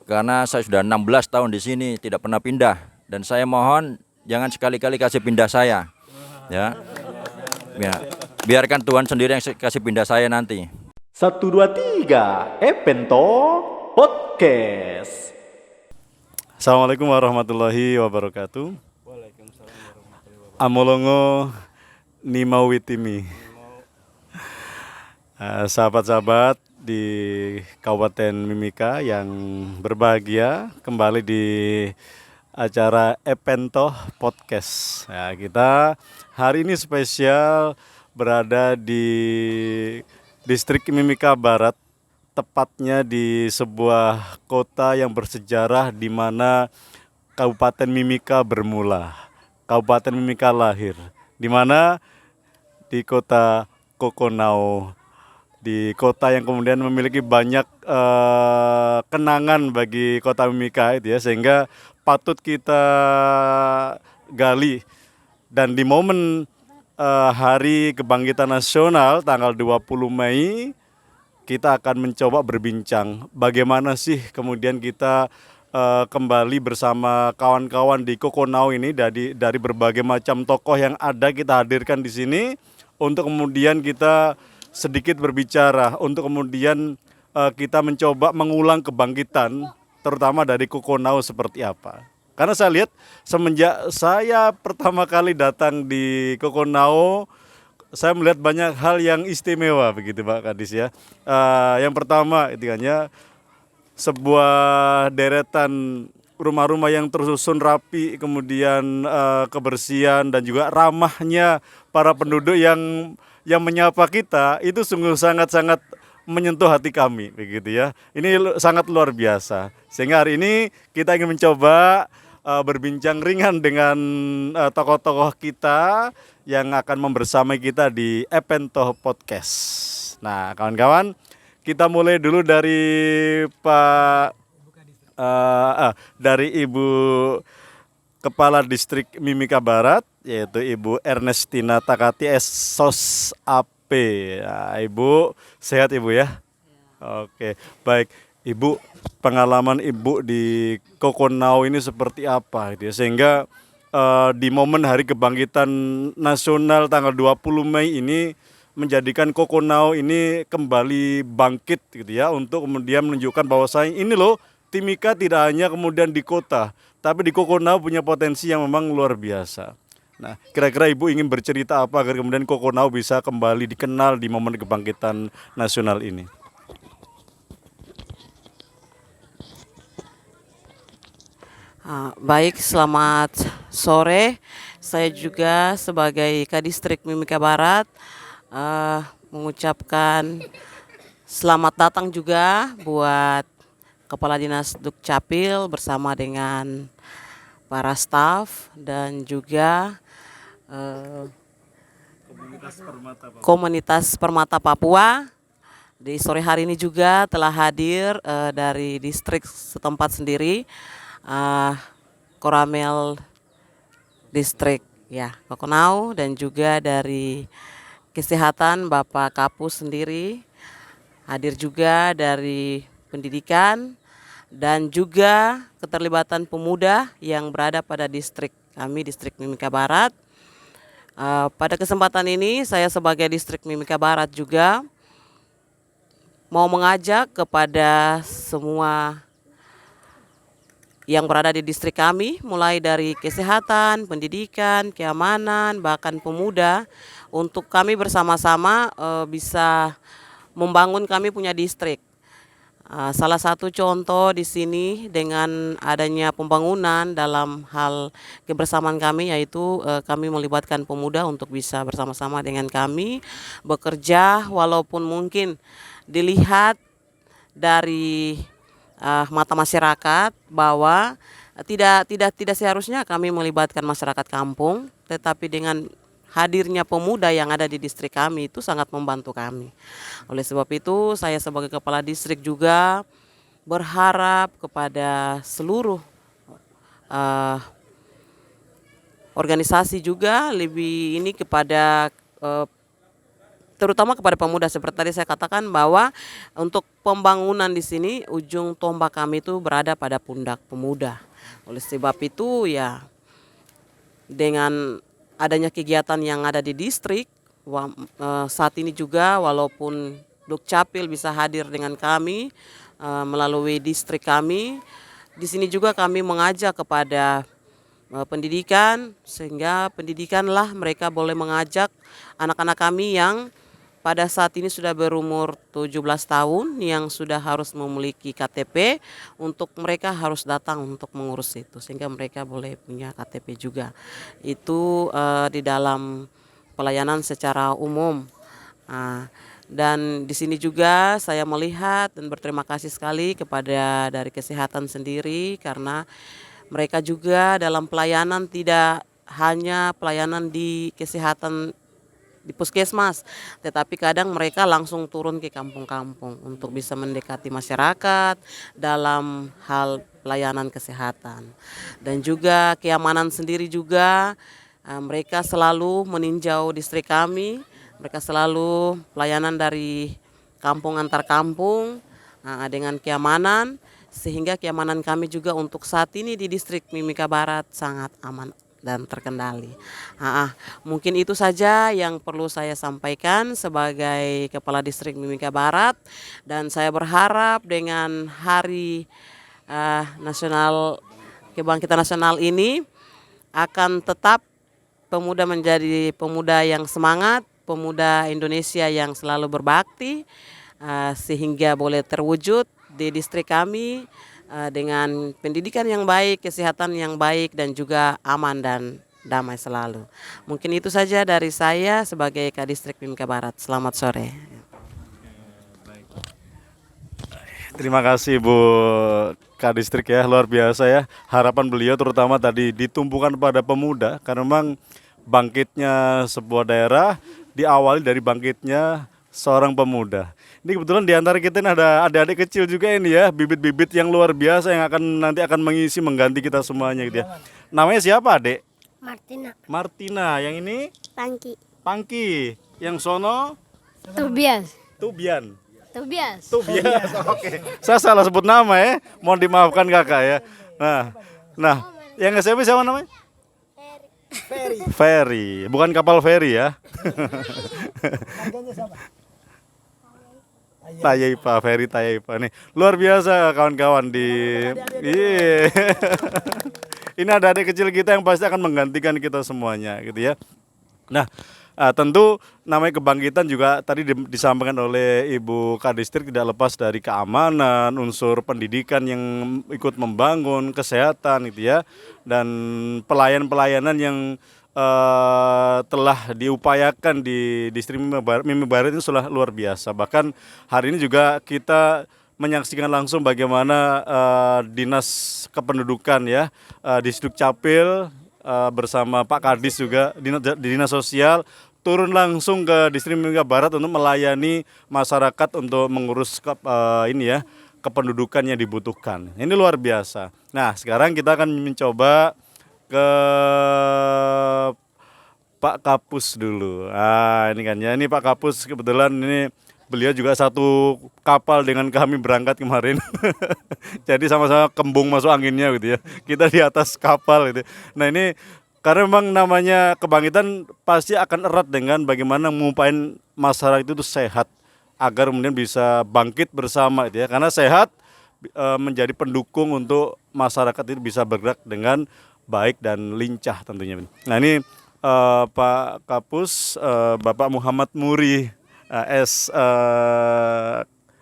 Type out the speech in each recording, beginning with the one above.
karena saya sudah 16 tahun di sini tidak pernah pindah, dan saya mohon jangan sekali-kali kasih pindah saya. Ya. Ya. Biarkan Tuhan sendiri yang kasih pindah saya nanti. 1, 2, 3 Epento Podcast. Assalamualaikum warahmatullahi wabarakatuh. Amolongo Nimawitimi. Sahabat-sahabat di Kabupaten Mimika yang berbahagia, kembali di acara Epento Podcast. Ya, kita hari ini spesial berada di distrik Mimika Barat, tepatnya di sebuah kota yang bersejarah di mana Kabupaten Mimika bermula, Kabupaten Mimika lahir, di mana di kota Kokonau, di kota yang kemudian memiliki banyak kenangan bagi kota Mimika itu ya, sehingga patut kita gali. Dan di momen Hari Kebangkitan Nasional tanggal 20 Mei kita akan mencoba berbincang bagaimana sih kemudian kita kembali bersama kawan-kawan di Kokonau ini, dari berbagai macam tokoh yang ada kita hadirkan di sini untuk kemudian kita sedikit berbicara, untuk kemudian kita mencoba mengulang kebangkitan terutama dari Kokonau seperti apa. Karena saya lihat semenjak saya pertama kali datang di Kokonau, saya melihat banyak hal yang istimewa begitu Pak Kadis ya. Yang pertama itu kan ya, sebuah deretan rumah-rumah yang tersusun rapi, kemudian kebersihan dan juga ramahnya para penduduk yang menyapa kita itu sungguh sangat-sangat menyentuh hati kami begitu ya. Ini sangat luar biasa. Sehingga hari ini kita ingin mencoba berbincang ringan dengan tokoh-tokoh kita yang akan membersamai kita di Epento Podcast. Nah, kawan-kawan, kita mulai dulu dari dari Ibu Kepala Distrik Mimika Barat, yaitu Ibu Ernestina Takati SOS AP. Nah, Ibu sehat Ibu ya? Oke, baik. Ibu, pengalaman Ibu di Kokonau ini seperti apa gitu ya, sehingga di momen Hari Kebangkitan Nasional tanggal 20 Mei ini menjadikan Kokonau ini kembali bangkit gitu ya, untuk kemudian menunjukkan bahwasanya ini loh, Timika tidak hanya kemudian di kota, tapi di Kokonau punya potensi yang memang luar biasa. Nah, kira-kira Ibu ingin bercerita apa agar kemudian Kokonau bisa kembali dikenal di momen kebangkitan nasional ini? Baik, selamat sore. Saya juga sebagai Kadistrik Mimika Barat mengucapkan selamat datang juga buat Kepala Dinas Dukcapil bersama dengan para staf dan juga Komunitas Permata Papua. Di sore hari ini juga telah hadir dari distrik setempat sendiri, Koramel Distrik ya Kokonau, dan juga dari kesehatan Bapak Kapus sendiri, hadir juga dari pendidikan dan juga keterlibatan pemuda yang berada pada distrik kami, distrik Mimika Barat. Pada kesempatan ini saya sebagai distrik Mimika Barat juga mau mengajak kepada semua yang berada di distrik kami, mulai dari kesehatan, pendidikan, keamanan, bahkan pemuda, untuk kami bersama-sama bisa membangun kami punya distrik. Salah satu contoh di sini dengan adanya pembangunan dalam hal kebersamaan kami, yaitu kami melibatkan pemuda untuk bisa bersama-sama dengan kami bekerja, walaupun mungkin dilihat dari mata masyarakat bahwa tidak seharusnya kami melibatkan masyarakat kampung, tetapi dengan hadirnya pemuda yang ada di distrik kami itu sangat membantu kami. Oleh sebab itu saya sebagai kepala distrik juga berharap kepada seluruh organisasi juga lebih ini kepada terutama kepada pemuda seperti tadi saya katakan bahwa untuk pembangunan di sini ujung tombak kami itu berada pada pundak pemuda. Oleh sebab itu ya dengan adanya kegiatan yang ada di distrik saat ini juga walaupun Dukcapil bisa hadir dengan kami melalui distrik kami, di sini juga kami mengajak kepada pendidikan sehingga pendidikanlah mereka boleh mengajak anak-anak kami yang pada saat ini sudah berumur 17 tahun yang sudah harus memiliki KTP untuk mereka harus datang untuk mengurus itu sehingga mereka boleh punya KTP juga. Itu di dalam pelayanan secara umum. Dan di sini juga saya melihat dan berterima kasih sekali kepada dari kesehatan sendiri karena mereka juga dalam pelayanan tidak hanya pelayanan di kesehatan di puskesmas, tetapi kadang mereka langsung turun ke kampung-kampung untuk bisa mendekati masyarakat dalam hal pelayanan kesehatan. Dan juga keamanan sendiri juga mereka selalu meninjau distrik kami, mereka selalu pelayanan dari kampung antar kampung dengan keamanan. Sehingga keamanan kami juga untuk saat ini di distrik Mimika Barat sangat aman dan terkendali. Mungkin itu saja yang perlu saya sampaikan sebagai Kepala Distrik Mimika Barat dan saya berharap dengan Hari Nasional Kebangkitan Nasional ini akan tetap pemuda menjadi pemuda yang semangat, pemuda Indonesia yang selalu berbakti sehingga boleh terwujud di distrik kami dengan pendidikan yang baik, kesehatan yang baik dan juga aman dan damai selalu. Mungkin itu saja dari saya sebagai Kadistrik Mimika Barat. Selamat sore. Terima kasih Bu Kadistrik ya, luar biasa ya. Harapan beliau terutama tadi ditumpukan pada pemuda karena memang bangkitnya sebuah daerah diawali dari bangkitnya seorang pemuda. Ini kebetulan di antara kita ini ada adik-adik kecil juga ini ya, bibit-bibit yang luar biasa yang nanti akan mengganti kita semuanya gitu ya. Namanya siapa, Adek? Martina. Martina, yang ini? Pangki. Pangki. Yang sono? Tobias. Tubian. Tobias. Tubias. Oke. Saya salah sebut nama ya. Mohon dimaafkan Kakak ya. Nah, yang SMP siapa namanya? Ferry. Bukan kapal feri ya. Tayaipa, Ferry Tayaipa nih. Luar biasa kawan-kawan di Ini ada adik kecil kita yang pasti akan menggantikan kita semuanya gitu ya. Nah, tentu namanya kebangkitan juga tadi disampaikan oleh Ibu Kadistrik tidak lepas dari keamanan, unsur pendidikan yang ikut membangun, kesehatan gitu ya. Dan pelayanan-pelayanan yang telah diupayakan di distrik Mimika Barat ini sudah luar biasa. Bahkan hari ini juga kita menyaksikan langsung bagaimana Dinas Kependudukan ya, Distrik Capil bersama Pak Kadis juga Dinas Sosial turun langsung ke distrik Mimika Barat untuk melayani masyarakat untuk mengurus kependudukan yang dibutuhkan. Ini luar biasa. Nah, sekarang kita akan mencoba ke Pak Kapus dulu. Ini kan ya, ini Pak Kapus kebetulan ini beliau juga satu kapal dengan kami berangkat kemarin. Jadi sama-sama kembung masuk anginnya gitu ya. Kita di atas kapal gitu. Nah, ini karena memang namanya kebangkitan pasti akan erat dengan bagaimana mengupayakan masyarakat itu sehat agar kemudian bisa bangkit bersama gitu ya. Karena sehat menjadi pendukung untuk masyarakat itu bisa bergerak dengan baik dan lincah tentunya. Nah, ini Pak Kapus, Bapak Muhammad Muri,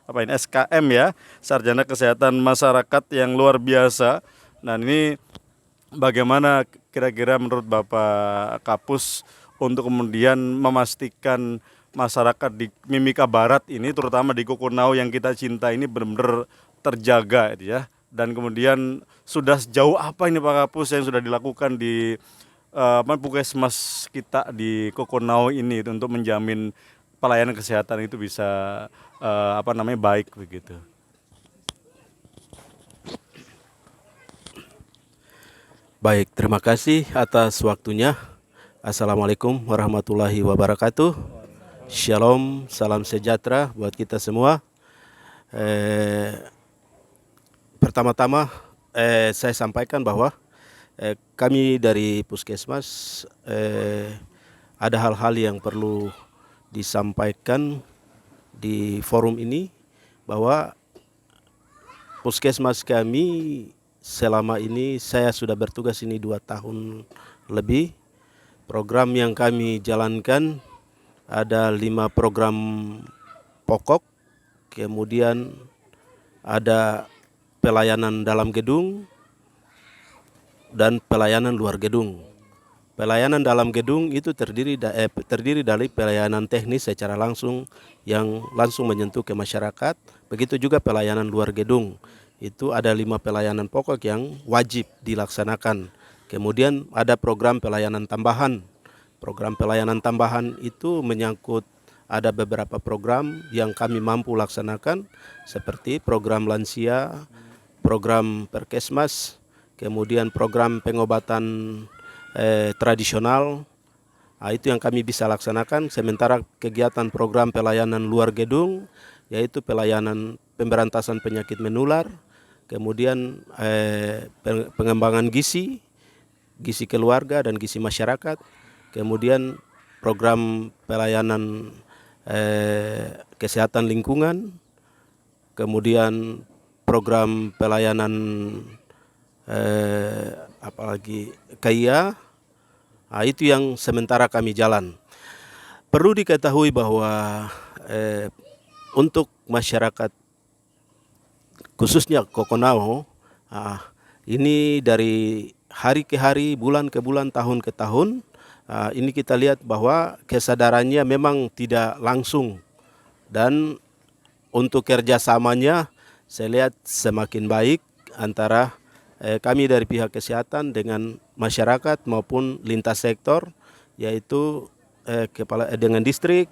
SKM ya, Sarjana Kesehatan Masyarakat yang luar biasa. Nah, ini bagaimana kira-kira menurut Bapak Kapus untuk kemudian memastikan masyarakat di Mimika Barat ini, terutama di Kokonau yang kita cinta ini benar-benar terjaga gitu ya. Dan kemudian sudah sejauh apa ini Pak Kapus yang sudah dilakukan di puskesmas kita di Kokonau ini untuk menjamin pelayanan kesehatan itu bisa baik begitu. Baik, terima kasih atas waktunya. Assalamualaikum warahmatullahi wabarakatuh. Shalom, salam sejahtera buat kita semua. Eh, Pertama-tama saya sampaikan bahwa kami dari Puskesmas ada hal-hal yang perlu disampaikan di forum ini, bahwa Puskesmas kami selama ini, saya sudah bertugas ini 2 tahun lebih. Program yang kami jalankan ada 5 program pokok, kemudian ada pelayanan dalam gedung dan pelayanan luar gedung. Pelayanan dalam gedung itu terdiri dari pelayanan teknis secara langsung yang langsung menyentuh ke masyarakat. Begitu juga pelayanan luar gedung. Itu ada 5 pelayanan pokok yang wajib dilaksanakan. Kemudian ada program pelayanan tambahan. Program pelayanan tambahan itu menyangkut ada beberapa program yang kami mampu laksanakan, seperti program lansia, program perkesmas, kemudian program pengobatan tradisional. Itu yang kami bisa laksanakan. Sementara kegiatan program pelayanan luar gedung, yaitu pelayanan pemberantasan penyakit menular, kemudian pengembangan gizi keluarga dan gizi masyarakat, kemudian program pelayanan kesehatan lingkungan, kemudian program pelayanan apalagi KIA. Itu yang sementara kami jalan. Perlu diketahui bahwa untuk masyarakat khususnya Kokonau, ini dari hari ke hari, bulan ke bulan, tahun ke tahun, ini kita lihat bahwa kesadarannya memang tidak langsung, dan untuk kerjasamanya saya lihat semakin baik antara kami dari pihak kesehatan dengan masyarakat maupun lintas sektor, yaitu dengan distrik,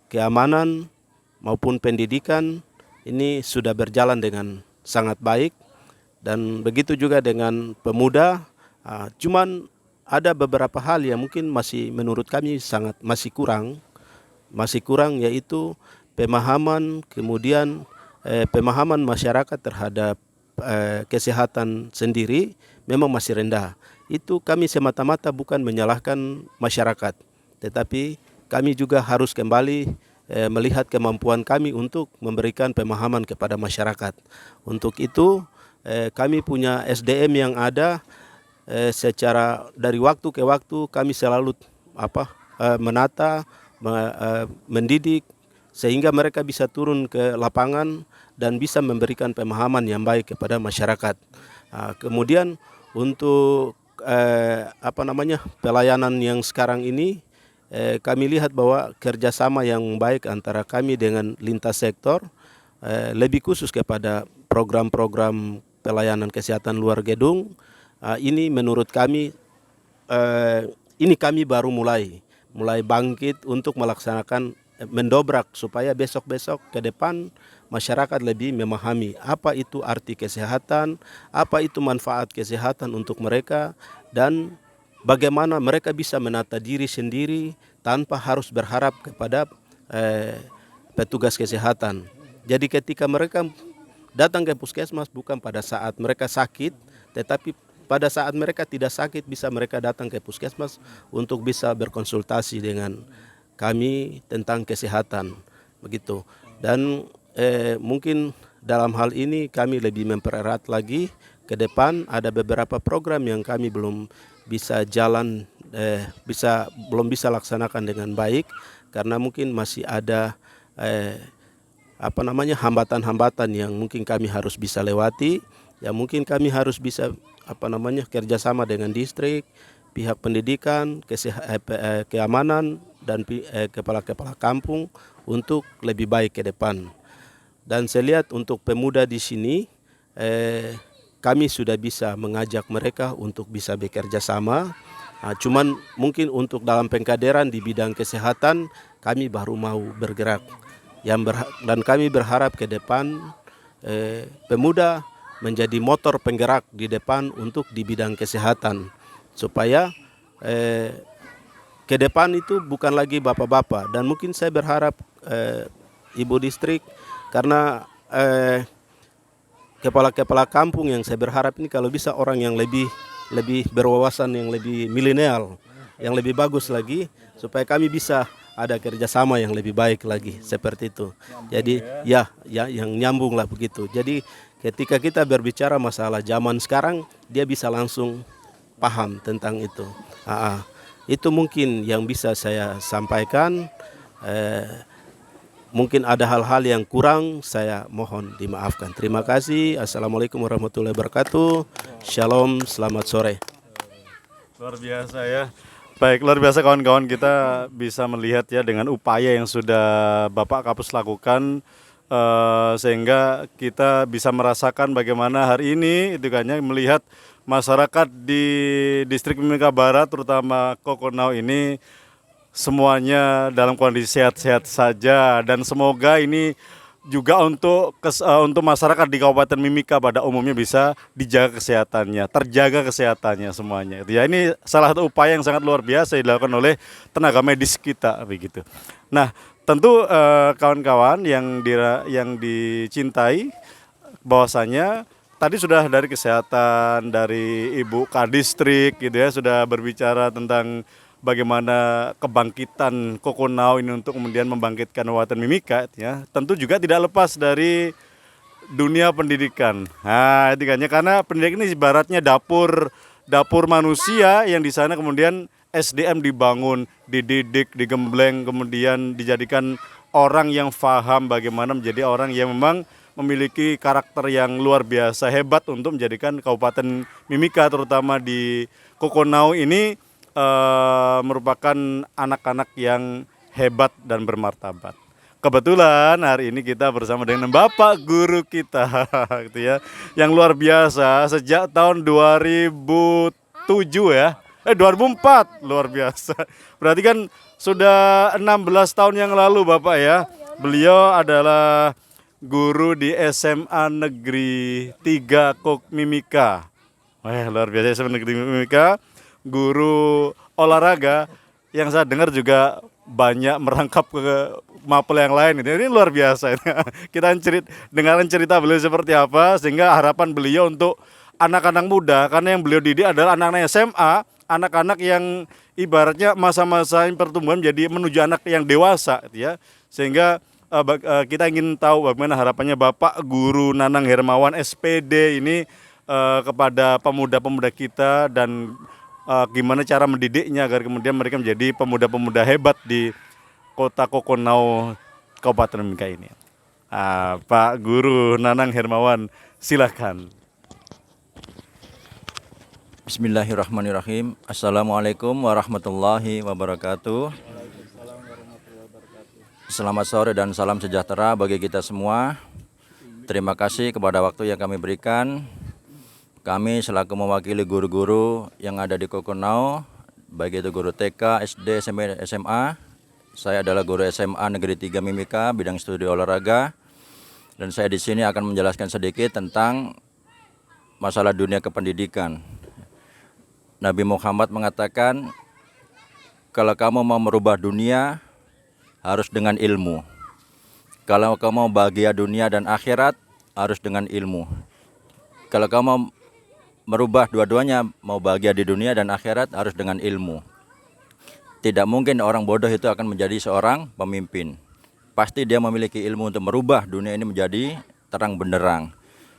keamanan maupun pendidikan. Ini sudah berjalan dengan sangat baik, dan begitu juga dengan pemuda. Cuman ada beberapa hal yang mungkin masih menurut kami masih kurang, yaitu pemahaman, kemudian pemahaman masyarakat terhadap kesehatan sendiri memang masih rendah. Itu kami semata-mata bukan menyalahkan masyarakat, tetapi kami juga harus kembali melihat kemampuan kami untuk memberikan pemahaman kepada masyarakat. Untuk itu kami punya SDM yang ada, secara dari waktu ke waktu kami selalu menata, mendidik, sehingga mereka bisa turun ke lapangan dan bisa memberikan pemahaman yang baik kepada masyarakat. Kemudian untuk pelayanan yang sekarang ini, kami lihat bahwa kerjasama yang baik antara kami dengan lintas sektor, lebih khusus kepada program-program pelayanan kesehatan luar gedung. Ini menurut kami, ini kami baru mulai bangkit untuk melaksanakan, mendobrak supaya besok-besok ke depan masyarakat lebih memahami apa itu arti kesehatan, apa itu manfaat kesehatan untuk mereka, dan bagaimana mereka bisa menata diri sendiri tanpa harus berharap kepada petugas kesehatan. Jadi ketika mereka datang ke puskesmas bukan pada saat mereka sakit, tetapi pada saat mereka tidak sakit bisa mereka datang ke puskesmas untuk bisa berkonsultasi dengan kami tentang kesehatan, begitu. Dan mungkin dalam hal ini kami lebih mempererat lagi ke depan. Ada beberapa program yang kami belum bisa belum bisa laksanakan dengan baik, karena mungkin masih ada hambatan-hambatan yang mungkin kami harus bisa lewati. Ya mungkin kami harus bisa kerjasama dengan distrik, pihak pendidikan, keamanan, dan kepala-kepala kampung untuk lebih baik ke depan. Dan saya lihat untuk pemuda di sini, kami sudah bisa mengajak mereka untuk bisa bekerja sama. Cuman mungkin untuk dalam pengkaderan di bidang kesehatan kami baru mau bergerak. Dan kami berharap ke depan pemuda menjadi motor penggerak di depan untuk di bidang kesehatan, supaya ke depan itu bukan lagi bapak-bapak, dan mungkin saya berharap Ibu Distrik, karena kepala-kepala kampung yang saya berharap ini kalau bisa orang yang lebih berwawasan, yang lebih milenial, yang lebih bagus lagi, supaya kami bisa ada kerjasama yang lebih baik lagi seperti itu. Jadi ya yang nyambung lah begitu. Jadi ketika kita berbicara masalah zaman sekarang, dia bisa langsung paham tentang itu. Itu mungkin yang bisa saya sampaikan. Mungkin ada hal-hal yang kurang, saya mohon dimaafkan. Terima kasih. Assalamualaikum warahmatullahi wabarakatuh. Shalom, selamat sore. Luar biasa ya. Baik, luar biasa kawan-kawan, kita bisa melihat ya dengan upaya yang sudah Bapak Kapus lakukan, sehingga kita bisa merasakan bagaimana hari ini itu kan ya, melihat masyarakat di distrik Mimika Barat terutama Kokonau ini semuanya dalam kondisi sehat-sehat saja, dan semoga ini juga untuk masyarakat di Kabupaten Mimika pada umumnya bisa dijaga kesehatannya, terjaga kesehatannya semuanya. Ya, ini salah satu upaya yang sangat luar biasa dilakukan oleh tenaga medis kita begitu. Nah, tentu kawan-kawan yang dicintai, bahwasanya tadi sudah dari kesehatan dari Ibu Kadistrik gitu ya, sudah berbicara tentang bagaimana kebangkitan Kokonau ini untuk kemudian membangkitkan Kabupaten Mimika ya. Tentu juga tidak lepas dari dunia pendidikan. Nah, itu kan ya, karena pendidikan ini ibaratnya dapur manusia yang di sana kemudian SDM dibangun, dididik, digembleng, kemudian dijadikan orang yang paham bagaimana menjadi orang yang memang memiliki karakter yang luar biasa hebat untuk menjadikan Kabupaten Mimika terutama di Kokonau ini merupakan anak-anak yang hebat dan bermartabat. Kebetulan hari ini kita bersama dengan Bapak Guru kita gitu ya, yang luar biasa sejak tahun 2007 ya. 2004, luar biasa. Berarti kan sudah 16 tahun yang lalu Bapak ya. Beliau adalah guru di SMA Negeri 3 Mimika. Wah, luar biasa, SMA Negeri Mimika. Guru olahraga yang saya dengar juga banyak merangkap ke mapel yang lain. Ini luar biasa. Kita dengarkan cerita beliau seperti apa, sehingga harapan beliau untuk anak-anak muda, karena yang beliau didik adalah anak-anak SMA, anak-anak yang ibaratnya masa-masa pertumbuhan menjadi menuju anak yang dewasa ya. Sehingga kita ingin tahu bagaimana harapannya Bapak Guru Nanang Hermawan SPD ini kepada pemuda-pemuda kita, dan gimana cara mendidiknya agar kemudian mereka menjadi pemuda-pemuda hebat di kota Kokonau Kabupaten Mimika ini. Pak Guru Nanang Hermawan, silakan. Bismillahirrahmanirrahim. Assalamualaikum warahmatullahi wabarakatuh. Selamat sore dan salam sejahtera bagi kita semua. Terima kasih kepada waktu yang kami berikan. Kami selaku mewakili guru-guru yang ada di Kokonau, baik itu guru TK, SD, SMP, SMA. Saya adalah guru SMA Negeri 3 Mimika, bidang studi olahraga. Dan saya di sini akan menjelaskan sedikit tentang masalah dunia kependidikan. Nabi Muhammad mengatakan, kalau kamu mau merubah dunia, harus dengan ilmu. Kalau kamu mau bahagia dunia dan akhirat, harus dengan ilmu. Kalau kamu merubah dua-duanya, mau bahagia di dunia dan akhirat, harus dengan ilmu. Tidak mungkin orang bodoh itu akan menjadi seorang pemimpin. Pasti dia memiliki ilmu untuk merubah dunia ini menjadi terang benderang.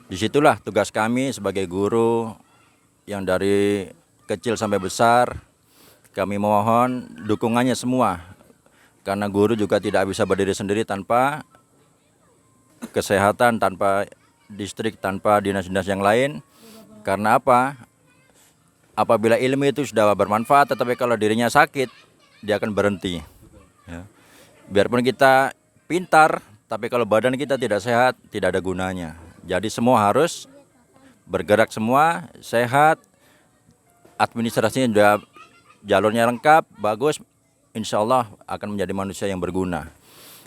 Disitulah tugas kami sebagai guru yang dari kecil sampai besar. Kami mohon dukungannya semua, karena guru juga tidak bisa berdiri sendiri tanpa kesehatan, tanpa distrik, tanpa dinas-dinas yang lain. Karena apa? Apabila ilmu itu sudah bermanfaat, tetapi kalau dirinya sakit, dia akan berhenti. Ya. Biarpun kita pintar, tapi kalau badan kita tidak sehat, tidak ada gunanya. Jadi semua harus bergerak, semua sehat, administrasinya sudah jalurnya lengkap, bagus, insya Allah akan menjadi manusia yang berguna.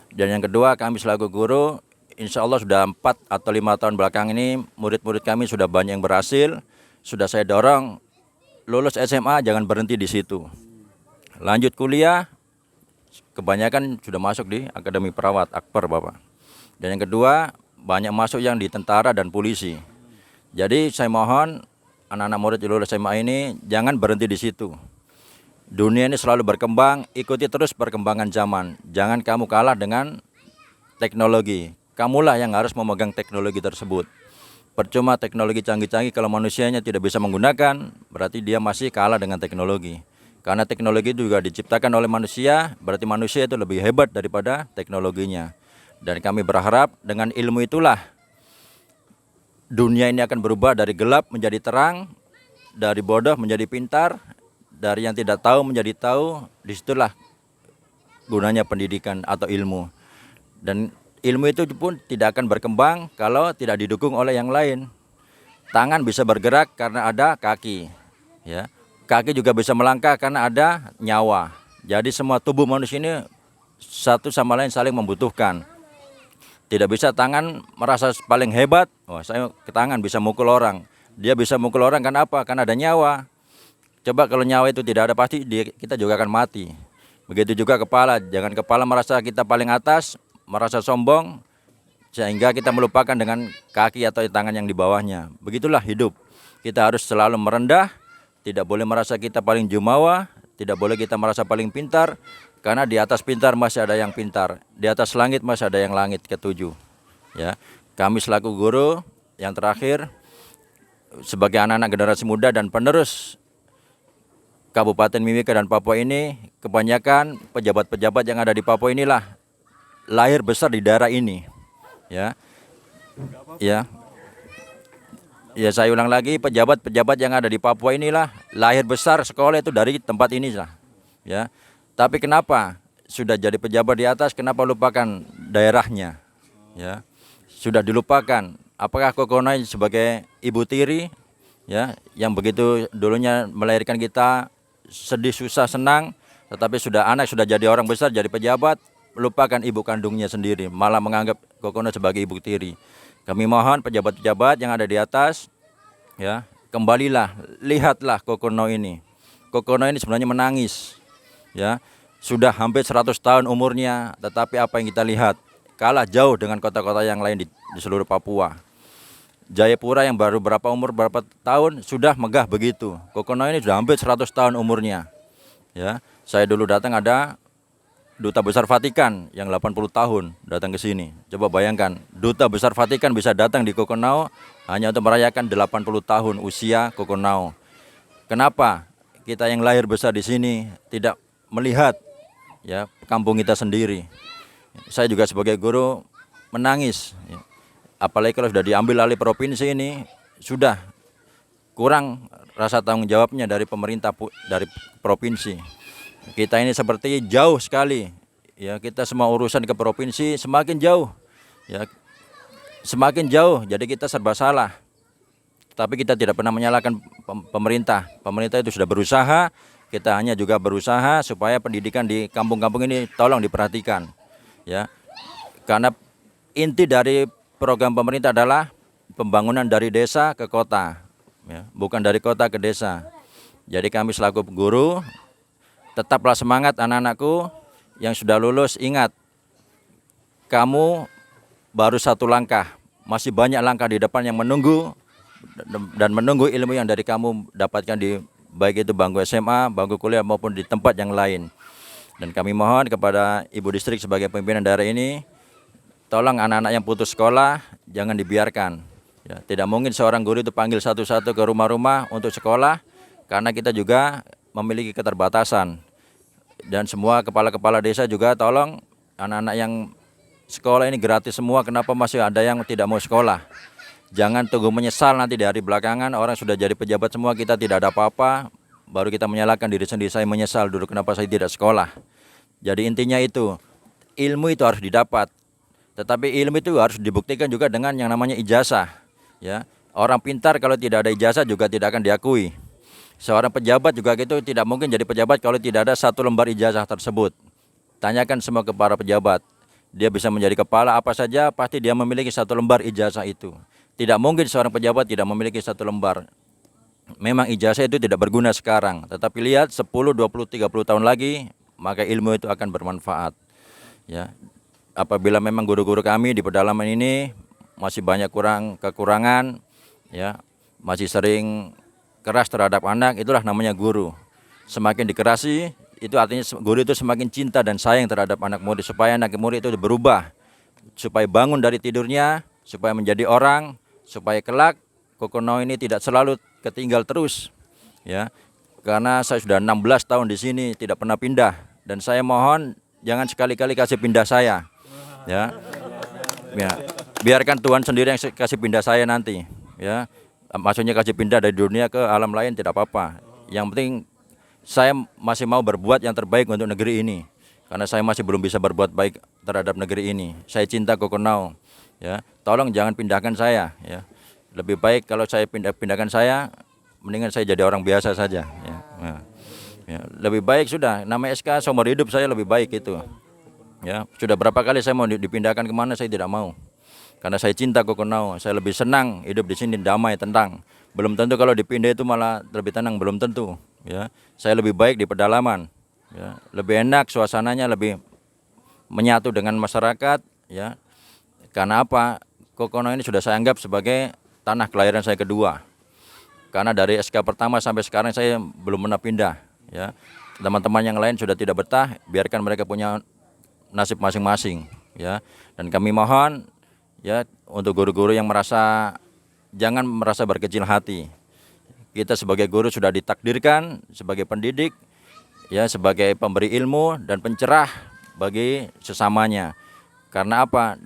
Dan yang kedua, kami selaku guru, insya Allah sudah 4 atau 5 tahun belakang ini murid-murid kami sudah banyak yang berhasil. Sudah saya dorong, lulus SMA jangan berhenti di situ. Lanjut kuliah, kebanyakan sudah masuk di Akademi Perawat Akper Bapak. Dan yang kedua, banyak masuk yang di tentara dan polisi. Jadi saya mohon anak-anak murid lulus SMA ini jangan berhenti di situ. Dunia ini selalu berkembang, ikuti terus perkembangan zaman. Jangan kamu kalah dengan teknologi. Kamulah yang harus memegang teknologi tersebut. Percuma teknologi canggih-canggih kalau manusianya tidak bisa menggunakan, berarti dia masih kalah dengan teknologi. Karena teknologi itu juga diciptakan oleh manusia, berarti manusia itu lebih hebat daripada teknologinya. Dan kami berharap dengan ilmu itulah dunia ini akan berubah dari gelap menjadi terang, dari bodoh menjadi pintar, dari yang tidak tahu menjadi tahu. Disitulah gunanya pendidikan atau ilmu. Dan ilmu itu pun tidak akan berkembang kalau tidak didukung oleh yang lain. Tangan bisa bergerak karena ada kaki, ya. Kaki juga bisa melangkah karena ada nyawa. Jadi semua tubuh manusia ini satu sama lain saling membutuhkan. Tidak bisa tangan merasa paling hebat, wah saya ke tangan bisa mukul orang. Dia bisa mukul orang karena apa? Karena ada nyawa. Coba kalau nyawa itu tidak ada, pasti kita juga akan mati. Begitu juga kepala, jangan kepala merasa kita paling atas, merasa sombong, sehingga kita melupakan dengan kaki atau tangan yang di bawahnya. Begitulah hidup. Kita harus selalu merendah, tidak boleh merasa kita paling jumawa, tidak boleh kita merasa paling pintar, karena di atas pintar masih ada yang pintar, di atas langit masih ada yang langit ketujuh. Ya, kami selaku guru yang terakhir, sebagai anak-anak generasi muda dan penerus Kabupaten Mimika dan Papua ini, kebanyakan pejabat-pejabat yang ada di Papua inilah lahir besar di daerah ini. Ya, ya saya ulang lagi, pejabat-pejabat yang ada di Papua inilah lahir besar sekolah itu dari tempat ini lah. Ya. Tapi kenapa sudah jadi pejabat di atas, kenapa lupakan daerahnya? Ya, sudah dilupakan. Apakah Kokonai sebagai ibu tiri, ya, yang begitu dulunya melahirkan kita sedih, susah, senang, tetapi anak sudah jadi orang besar, jadi pejabat, melupakan ibu kandungnya sendiri, malah menganggap Kokonai sebagai ibu tiri. Kami mohon pejabat-pejabat yang ada di atas, ya, kembalilah, lihatlah Kokonai ini. Kokonai ini sebenarnya menangis. Ya, sudah hampir 100 tahun umurnya, tetapi apa yang kita lihat kalah jauh dengan kota-kota yang lain di seluruh Papua. Jayapura yang baru berapa tahun sudah megah begitu. Kokonai ini sudah hampir 100 tahun umurnya. Ya, saya dulu datang ada Duta Besar Vatikan yang 80 tahun datang ke sini. Coba bayangkan, Duta Besar Vatikan bisa datang di Kokonau hanya untuk merayakan 80 tahun usia Kokonau. Kenapa kita yang lahir besar di sini tidak melihat, ya, kampung kita sendiri? Saya juga sebagai guru menangis, ya. Apalagi kalau sudah diambil alih provinsi ini, sudah kurang rasa tanggung jawabnya dari pemerintah, dari provinsi. Kita ini seperti jauh sekali, ya, kita semua urusan ke provinsi semakin jauh, ya, semakin jauh. Jadi kita serba salah. Tapi kita tidak pernah menyalahkan pemerintah. Pemerintah itu sudah berusaha, kita hanya juga berusaha supaya pendidikan di kampung-kampung ini tolong diperhatikan, ya. Karena inti dari program pemerintah adalah pembangunan dari desa ke kota, ya, bukan dari kota ke desa. Jadi kami selaku guru, tetaplah semangat anak-anakku yang sudah lulus. Ingat, kamu baru satu langkah, masih banyak langkah di depan yang menunggu dan menunggu ilmu yang dari kamu dapatkan di baik itu bangku SMA, bangku kuliah maupun di tempat yang lain. Dan kami mohon kepada Ibu Distrik sebagai pimpinan daerah ini, tolong anak-anak yang putus sekolah jangan dibiarkan. Ya, tidak mungkin seorang guru itu panggil satu-satu ke rumah-rumah untuk sekolah, karena kita juga memiliki keterbatasan. Dan semua kepala-kepala desa juga tolong anak-anak yang sekolah ini gratis semua, kenapa masih ada yang tidak mau sekolah? Jangan tunggu menyesal nanti di hari belakangan, orang sudah jadi pejabat semua, kita tidak ada apa-apa, baru kita menyalahkan diri sendiri, saya menyesal dulu kenapa saya tidak sekolah. Jadi intinya itu, ilmu itu harus didapat, tetapi ilmu itu harus dibuktikan juga dengan yang namanya ijazah. Ya, orang pintar kalau tidak ada ijazah juga tidak akan diakui. Seorang pejabat juga gitu, tidak mungkin jadi pejabat kalau tidak ada satu lembar ijazah tersebut. Tanyakan semua ke para pejabat, dia bisa menjadi kepala apa saja, pasti dia memiliki satu lembar ijazah itu. Tidak mungkin seorang pejabat tidak memiliki satu lembar. memang ijazah itu tidak berguna sekarang, tetapi lihat 10, 20, 30 tahun lagi, maka ilmu itu akan bermanfaat. Ya. Apabila memang guru-guru kami di pedalaman ini masih banyak kekurangan, ya, masih sering keras terhadap anak, itulah namanya guru. Semakin dikerasi, itu artinya guru itu semakin cinta dan sayang terhadap anak murid, supaya anak murid itu berubah, supaya bangun dari tidurnya, supaya menjadi orang, supaya kelak Kokonau ini tidak selalu ketinggal terus, ya. Karena saya sudah 16 tahun di sini tidak pernah pindah, dan saya mohon jangan sekali-kali kasih pindah saya, ya. Ya, biarkan Tuhan sendiri yang kasih pindah saya nanti, ya. Maksudnya kasih pindah dari dunia ke alam lain tidak apa-apa. Yang penting saya masih mau berbuat yang terbaik untuk negeri ini, karena saya masih belum bisa berbuat baik terhadap negeri ini. Saya cinta Kokonau, ya. Tolong jangan pindahkan saya, ya. Lebih baik kalau saya pindahkan saya, mendingan saya jadi orang biasa saja, ya. Nah, ya. Lebih baik sudah, nama SK seumur hidup saya lebih baik itu, ya. Sudah berapa kali saya mau dipindahkan kemana, saya tidak mau, karena saya cinta Kokonau. Saya lebih senang hidup di sini damai, tenang. Belum tentu kalau dipindah itu malah lebih tenang, belum tentu, ya. Saya lebih baik di pedalaman, ya. Lebih enak suasananya, lebih menyatu dengan masyarakat, ya. Karena apa? Kokonau ini sudah saya anggap sebagai tanah kelahiran saya kedua. Karena dari SK pertama sampai sekarang saya belum pernah pindah, ya. Teman-teman yang lain sudah tidak betah, biarkan mereka punya nasib masing-masing, ya. Dan kami mohon, ya, untuk guru-guru yang jangan merasa berkecil hati. Kita sebagai guru sudah ditakdirkan sebagai pendidik, ya, sebagai pemberi ilmu dan pencerah bagi sesamanya. Karena apa?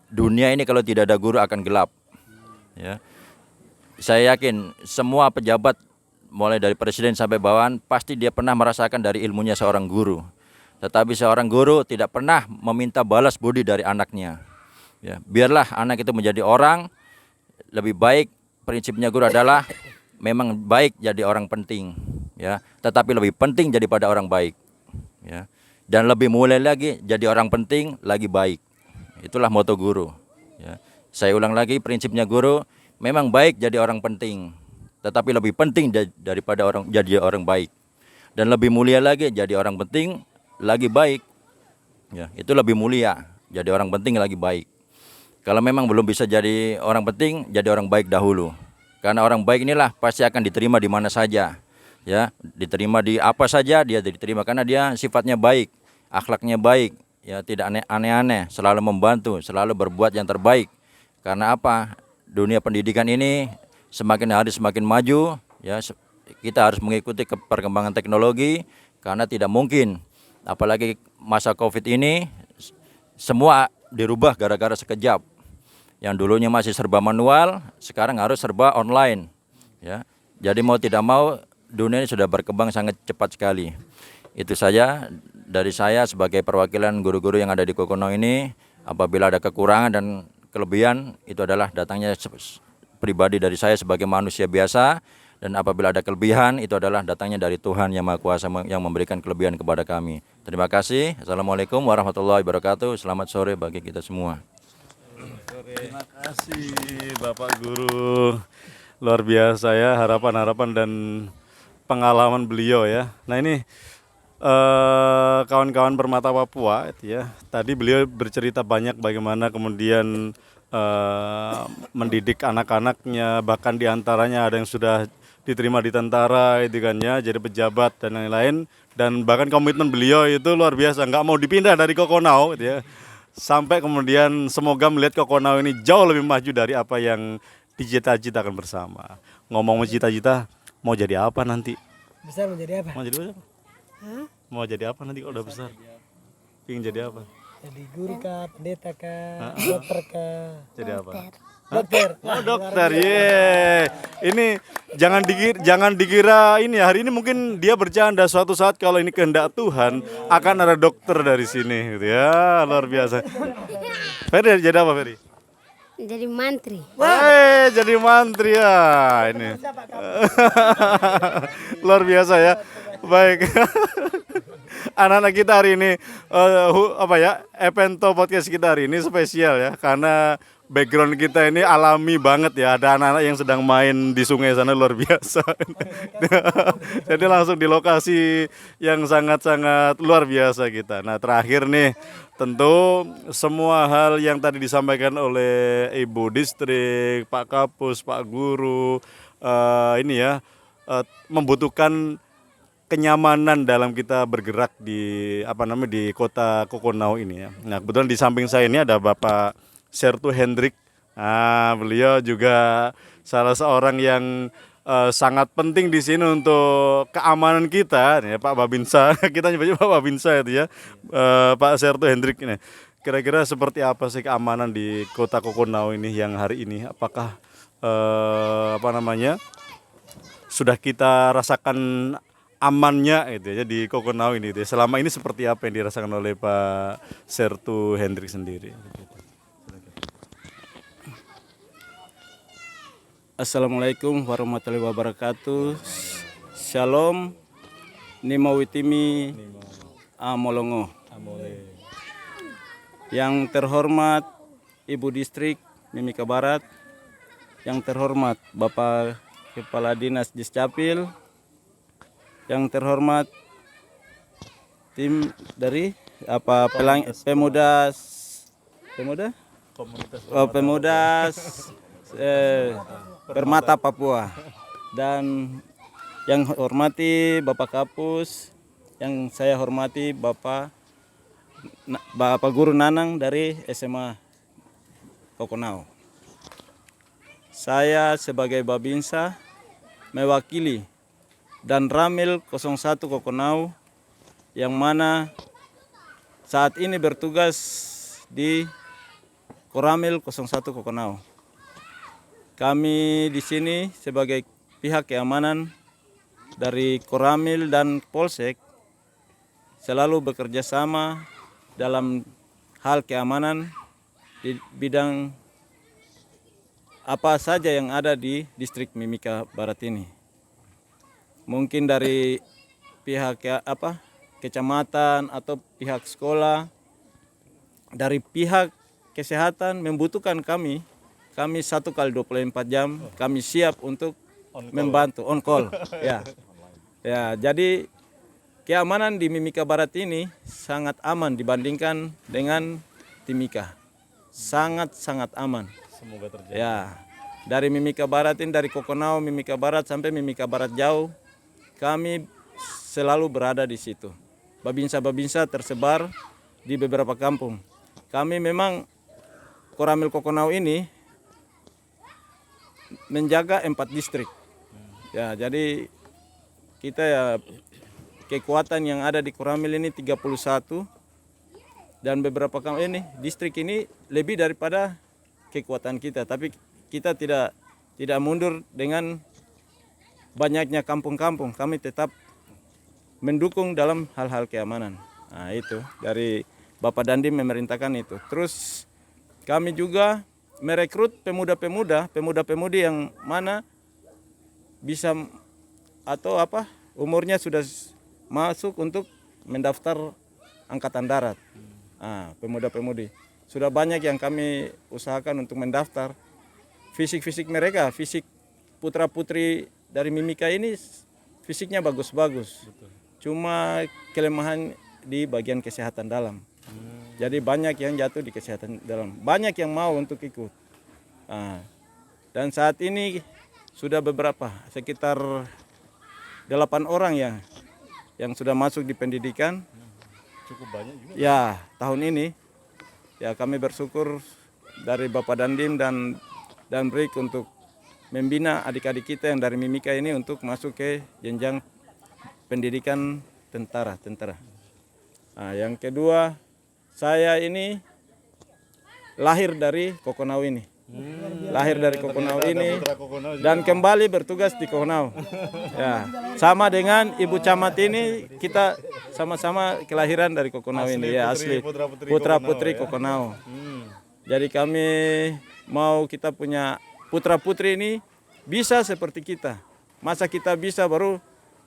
Dunia ini kalau tidak ada guru akan gelap, ya. Saya yakin semua pejabat mulai dari presiden sampai bawahan pasti dia pernah merasakan dari ilmunya seorang guru. Tetapi seorang guru tidak pernah meminta balas budi dari anaknya, ya. Biarlah anak itu menjadi orang. Lebih baik, prinsipnya guru adalah memang baik jadi orang penting, ya. Tetapi lebih penting jadi pada orang baik, ya. Dan lebih mulia lagi jadi orang penting lagi baik. Itulah moto guru, ya. Saya ulang lagi, prinsipnya guru memang baik jadi orang penting, tetapi lebih penting daripada jadi orang baik. Dan lebih mulia lagi jadi orang penting lagi baik, ya. Itu lebih mulia, jadi orang penting lagi baik. Kalau memang belum bisa jadi orang penting, jadi orang baik dahulu. Karena orang baik inilah pasti akan diterima di mana saja, ya. Diterima di apa saja dia diterima, karena dia sifatnya baik, akhlaknya baik, ya, tidak aneh-aneh, selalu membantu, selalu berbuat yang terbaik. Karena apa? Dunia pendidikan ini semakin hari semakin maju, ya. Kita harus mengikuti perkembangan teknologi, karena tidak mungkin, apalagi masa Covid ini, semua dirubah gara-gara sekejap. Yang dulunya masih serba manual, sekarang harus serba online, ya. Jadi mau tidak mau dunia ini sudah berkembang sangat cepat sekali. Itu saja dari saya sebagai perwakilan guru-guru yang ada di Kokonau ini. Apabila ada kekurangan dan kelebihan, itu adalah datangnya pribadi dari saya sebagai manusia biasa. Dan apabila ada kelebihan, itu adalah datangnya dari Tuhan Yang Maha Kuasa yang memberikan kelebihan kepada kami. Terima kasih. Assalamualaikum warahmatullahi wabarakatuh. Selamat sore bagi kita semua. Terima kasih Bapak Guru, luar biasa ya harapan-harapan dan pengalaman beliau ya. Nah ini kawan-kawan Permata Papua itu ya. Tadi beliau bercerita banyak bagaimana kemudian mendidik anak-anaknya, bahkan diantaranya ada yang sudah diterima di tentara itu kan ya, jadi pejabat dan lain-lain. Dan bahkan komitmen beliau itu luar biasa, nggak mau dipindah dari Kokonau gitu ya. Sampai kemudian semoga melihat Kokonau ini jauh lebih maju dari apa yang dicita-citakan bersama. Ngomong cita-cita, mau jadi apa nanti? Besar menjadi apa? Mau jadi apa? Mau jadi apa nanti kalau udah besar? Ingin jadi apa? Jadi guru kah, pendeta kah, dokter kah? Jadi apa? Dokter. Oh dokter, ye. Ini jangan dikira ini ya, hari ini mungkin dia bercanda, suatu saat kalau ini kehendak Tuhan akan ada dokter dari sini gitu ya, luar biasa. Ferry jadi apa Ferry? Jadi mantri. Jadi mantri ya ini. Luar biasa ya. Baik. Anak-anak kita hari ini Evento podcast kita hari ini spesial ya, karena background kita ini alami banget ya. Ada anak-anak yang sedang main di sungai sana luar biasa. Jadi langsung di lokasi yang sangat-sangat luar biasa kita. Nah terakhir nih, tentu semua hal yang tadi disampaikan oleh Ibu Distrik, Pak Kapus, Pak Guru, ini ya membutuhkan kenyamanan dalam kita bergerak di di kota Kokonau ini ya. Nah kebetulan di samping saya ini ada Bapak Sertu Hendrik. Nah, beliau juga salah seorang yang sangat penting di sini untuk keamanan kita, ya Pak Babinsa. Kita nyebutnya Pak Babinsa itu ya, Pak Sertu Hendrik ini. Kira-kira seperti apa sih keamanan di kota Kokonau ini yang hari ini? Apakah sudah kita rasakan amannya itu ya di Kokonau ini itu ya. Selama ini seperti apa yang dirasakan oleh Pak Sertu Hendrik sendiri? Assalamualaikum warahmatullahi wabarakatuh. Shalom, Nimo Witimi, Amolongo. Yang terhormat Ibu Distrik Mimika Barat, yang terhormat Bapak Kepala Dinas Discapil, yang terhormat tim dari pemuda Permata Papua, dan yang hormati Bapak Kapus, yang saya hormati Bapak Guru Nanang dari SMA Kokonau. Saya sebagai Babinsa mewakili dan Ramil 01 Kokonau yang mana saat ini bertugas di Koramil 01 Kokonau. Kami di sini sebagai pihak keamanan dari Koramil dan Polsek selalu bekerja sama dalam hal keamanan di bidang apa saja yang ada di distrik Mimika Barat ini. Mungkin dari pihak kecamatan atau pihak sekolah, dari pihak kesehatan membutuhkan kami 1 kali 24 jam kami siap untuk membantu on call. Ya, jadi keamanan di Mimika Barat ini sangat aman dibandingkan dengan Timika. Sangat aman. Semoga terjadi. Ya, dari Mimika Barat ini, dari Kokonau, Mimika Barat sampai Mimika Barat jauh, kami selalu berada di situ. Babinsa-babinsa tersebar di beberapa kampung. Kami memang Koramil Kokonau ini menjaga 4 distrik. Ya, jadi kita ya kekuatan yang ada di Koramil ini 31 dan beberapa kampung ini distrik ini lebih daripada kekuatan kita, tapi kita tidak mundur dengan banyaknya kampung-kampung. Kami tetap mendukung dalam hal-hal keamanan. Nah, itu dari Bapak Dandim memerintahkan itu. Terus kami juga merekrut pemuda-pemudi yang mana bisa atau umurnya sudah masuk untuk mendaftar angkatan darat. Nah, pemuda-pemudi sudah banyak yang kami usahakan untuk mendaftar. Fisik mereka, fisik putra-putri dari Mimika ini fisiknya bagus-bagus. Cuma kelemahan di bagian kesehatan dalam. Jadi banyak yang jatuh di kesehatan dalam. Banyak yang mau untuk ikut. Nah, dan saat ini sudah beberapa, sekitar 8 orang yang sudah masuk di pendidikan. Cukup banyak juga. Ya, tahun ini ya kami bersyukur dari Bapak Dandim dan BRIK untuk membina adik-adik kita yang dari Mimika ini untuk masuk ke jenjang pendidikan tentara. Nah, yang kedua, saya ini lahir dari Kokonau ini. Lahir dari Kokonau ini dan kembali bertugas di Kokonau. Ya, sama dengan Ibu Camat ini, kita sama-sama kelahiran dari Kokonau ini ya, asli putra-putri Kokonau. Jadi kami mau kita punya putra-putri ini bisa seperti kita. Masa kita bisa baru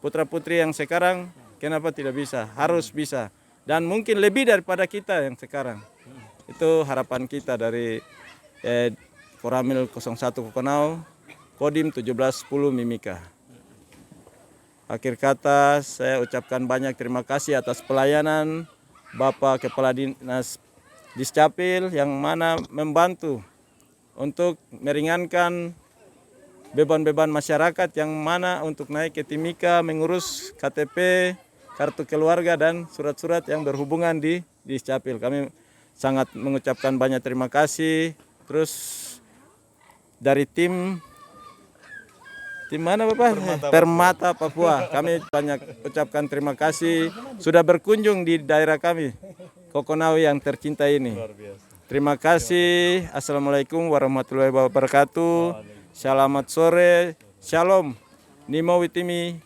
putra-putri yang sekarang kenapa tidak bisa? Harus bisa. Dan mungkin lebih daripada kita yang sekarang. Itu harapan kita dari Koramil 01 Kokonau, Kodim 1710 Mimika. Akhir kata saya ucapkan banyak terima kasih atas pelayanan Bapak Kepala Dinas Discapil yang mana membantu untuk meringankan beban-beban masyarakat yang mana untuk naik ke Timika mengurus KTP, kartu keluarga dan surat-surat yang berhubungan di Discapil. Kami sangat mengucapkan banyak terima kasih. Terus dari tim mana Bapak? Permata Papua. Kami banyak ucapkan terima kasih sudah berkunjung di daerah kami, Kokonau yang tercinta ini. Terima kasih. Assalamualaikum warahmatullahi wabarakatuh. Selamat sore. Shalom. Nimo witimi.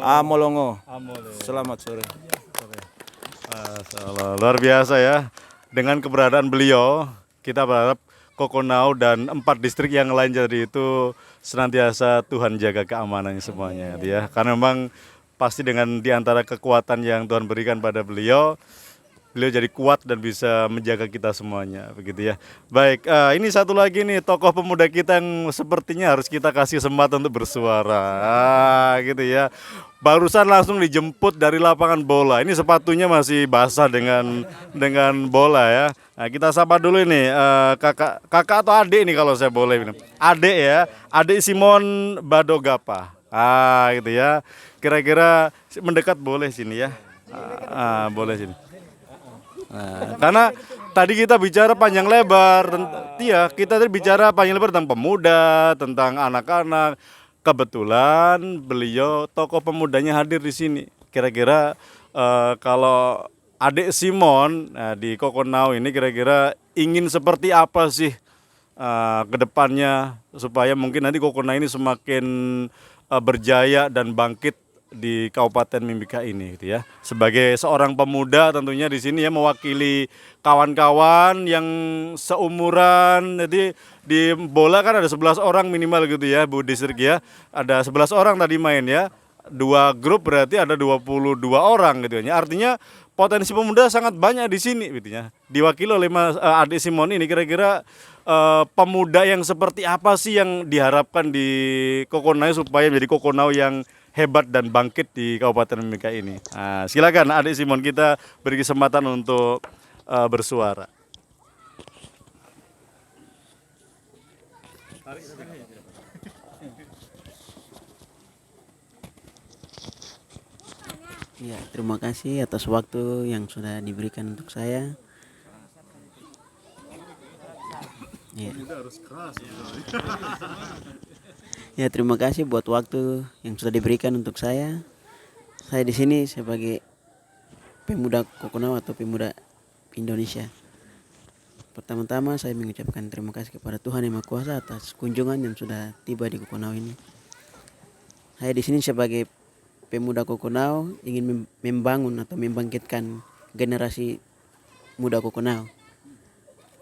Amolongo. Selamat sore. Luar biasa ya. Dengan keberadaan beliau, kita berharap Kokonau dan 4 distrik yang lain jadi itu senantiasa Tuhan jaga keamanannya semuanya ya. Karena memang pasti dengan diantara kekuatan yang Tuhan berikan pada beliau jadi kuat dan bisa menjaga kita semuanya begitu ya. Baik, ini satu lagi nih tokoh pemuda kita yang sepertinya harus kita kasih kesempatan untuk bersuara gitu ya. Barusan langsung dijemput dari lapangan bola. Ini sepatunya masih basah dengan bola ya. Nah, kita sapa dulu ini kakak atau adik nih kalau saya boleh bilang. Adik ya, adik Simon Badogapa. Gitu ya. Kira-kira mendekat boleh sini ya. Boleh sini. Nah, karena tadi kita bicara panjang lebar, kita tadi bicara panjang lebar tentang pemuda, tentang anak-anak. Kebetulan beliau tokoh pemudanya hadir di sini. Kira-kira kalau adik Simon di Kokonau ini kira-kira ingin seperti apa sih ke depannya supaya mungkin nanti Kokonau ini semakin berjaya dan bangkit di Kabupaten Mimika ini gitu ya. Sebagai seorang pemuda tentunya di sini ya mewakili kawan-kawan yang seumuran. Jadi di bola kan ada 11 orang minimal gitu ya Bu Distrik ya. Ada 11 orang tadi main ya. 2 grup berarti ada 22 orang gitu ya. Artinya potensi pemuda sangat banyak di sini gitu ya. Diwakili oleh Mas adik Simon ini kira-kira pemuda yang seperti apa sih yang diharapkan di Kokonau supaya menjadi Kokonau yang hebat dan bangkit di Kabupaten Mimika ini. Nah, silakan adik Simon, kita beri kesempatan untuk bersuara. Ya, terima kasih atas waktu yang sudah diberikan untuk saya. Ya. Ya, terima kasih buat waktu yang sudah diberikan untuk saya. Saya di sini sebagai pemuda Kokonau atau pemuda Indonesia. Pertama-tama saya mengucapkan terima kasih kepada Tuhan Yang Maha Kuasa atas kunjungan yang sudah tiba di Kokonau ini. Saya di sini sebagai pemuda Kokonau ingin membangun atau membangkitkan generasi muda Kokonau.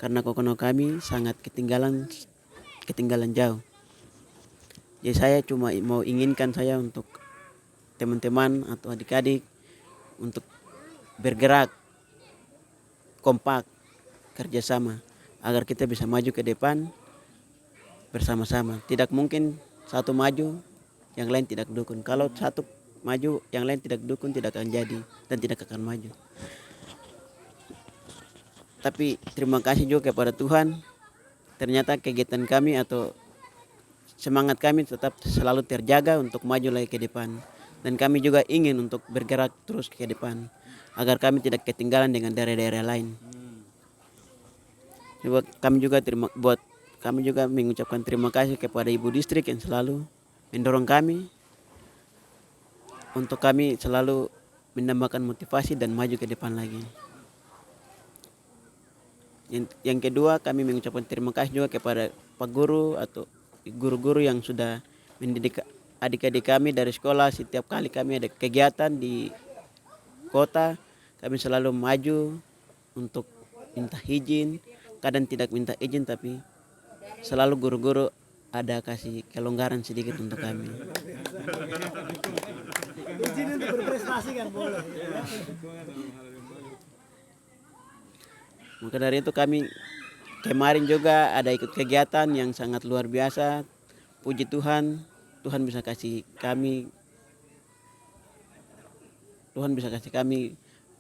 Karena Kokonau kami sangat ketinggalan jauh. Jadi saya cuma mau inginkan saya untuk teman-teman atau adik-adik untuk bergerak kompak, kerjasama agar kita bisa maju ke depan bersama-sama. Tidak mungkin satu maju yang lain tidak dukung. Kalau satu maju yang lain tidak dukung, tidak akan jadi dan tidak akan maju. Tapi terima kasih juga kepada Tuhan, ternyata kegiatan kami atau semangat kami tetap selalu terjaga untuk maju lagi ke depan. Dan kami juga ingin untuk bergerak terus ke depan agar kami tidak ketinggalan dengan daerah-daerah lain. Kami juga mengucapkan terima kasih kepada Ibu Distrik yang selalu mendorong kami untuk kami selalu menambahkan motivasi dan maju ke depan lagi. Yang kedua, kami mengucapkan terima kasih juga kepada Pak Guru atau guru-guru yang sudah mendidik adik-adik kami dari sekolah. Setiap kali kami ada kegiatan di kota, kami selalu maju untuk minta izin. Kadang tidak minta izin, tapi selalu guru-guru ada kasih kelonggaran sedikit untuk kami. Izin untuk berprestasi kan boleh. Maka dari itu kami kemarin juga ada ikut kegiatan yang sangat luar biasa. Puji Tuhan, Tuhan bisa kasih kami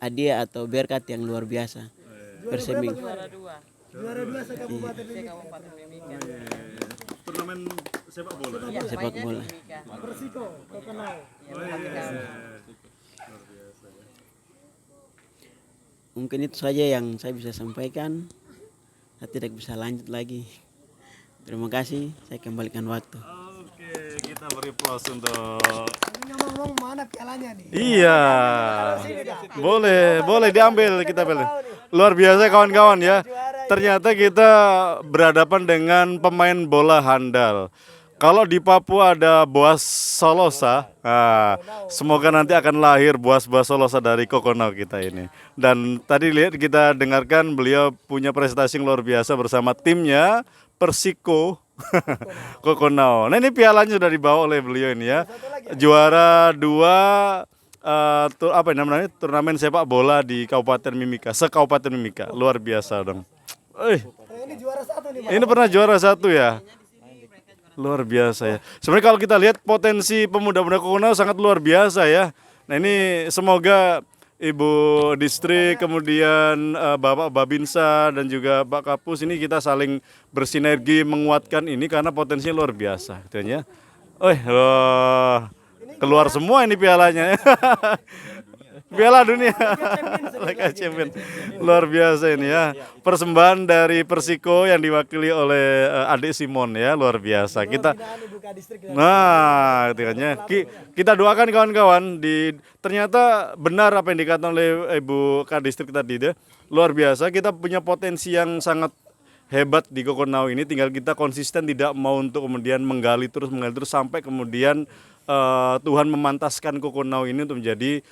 hadiah atau berkat yang luar biasa. Berseming. Juara 2 se-Kabupaten Mimika. Turnamen sepak bola. Sepak bola. Persiko, Kokonau. Mungkin itu saja yang saya bisa sampaikan. Saya tidak bisa lanjut lagi. Terima kasih, saya kembalikan waktu. Oke, kita beri plus untuk Ngomong mana pialanya nih? Iya. Boleh diambil kita pilih. Luar biasa kawan-kawan ya. Ternyata kita berhadapan dengan pemain bola handal. Kalau di Papua ada Boas Solosa, nah, semoga nanti akan lahir Boas Solosa dari Kokonau kita ini. Dan tadi lihat kita dengarkan beliau punya prestasi yang luar biasa bersama timnya Persiko Kokonau. Nah ini pialanya sudah dibawa oleh beliau ini ya. Juara 2 turnamen sepak bola di Kabupaten Mimika, se-Kabupaten Mimika. Luar biasa dong. Ini juara 1 nih, Pak. Ini pernah juara 1 ya. Luar biasa ya. Sebenarnya kalau kita lihat potensi pemuda-pemuda Kokonau sangat luar biasa ya. Nah ini semoga Ibu Distrik, kemudian Bapak Babinsa dan juga Pak Kapus ini kita saling bersinergi menguatkan ini karena potensinya luar biasa. Gitu ya. Keluar semua ini pialanya. Piala Dunia. Liga Champions. Luar biasa ini ya. Persembahan dari Persiko yang diwakili oleh adik Simon ya, luar biasa. Kita kita doakan kawan-kawan ternyata benar apa yang dikatakan oleh Ibu Kadistrik tadi ya. Luar biasa, kita punya potensi yang sangat hebat di Kokonau ini, tinggal kita konsisten tidak mau untuk kemudian menggali terus sampai kemudian Tuhan memantaskan Kokonau ini untuk menjadi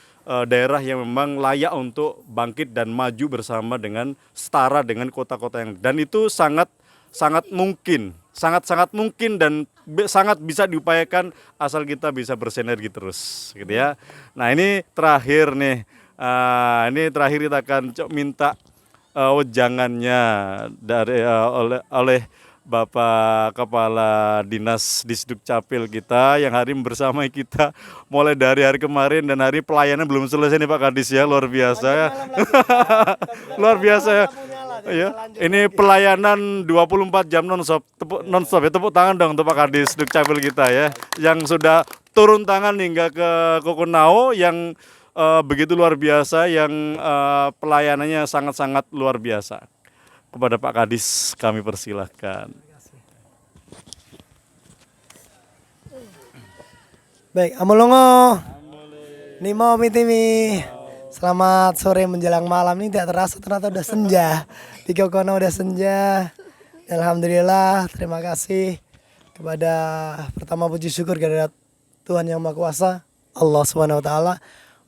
daerah yang memang layak untuk bangkit dan maju bersama dengan setara dengan kota-kota yang, dan itu sangat mungkin dan sangat bisa diupayakan asal kita bisa bersinergi terus gitu ya. Nah ini terakhir nih, kita akan minta wejangannya dari oleh Bapak Kepala Dinas Disduk Capil kita yang hari ini bersama kita mulai dari hari kemarin, dan hari pelayanan belum selesai nih Pak Kadis ya, luar biasa ya. Luar biasa ya. Ya, ini pelayanan 24 jam non-stop ya, tepuk tangan dong untuk Pak Kadis Disduk Capil kita ya, yang sudah turun tangan hingga ke Kokonau, yang begitu luar biasa, yang pelayanannya sangat-sangat luar biasa. Kepada Pak Kadis kami persilahkan. Baik, amolongo. Nimo mitimi. Selamat sore menjelang malam, ini tidak terasa ternyata udah senja. Di Kokonau udah senja. Alhamdulillah, terima kasih kepada pertama puji syukur kepada Tuhan Yang Maha Kuasa, Allah Subhanahu wa taala.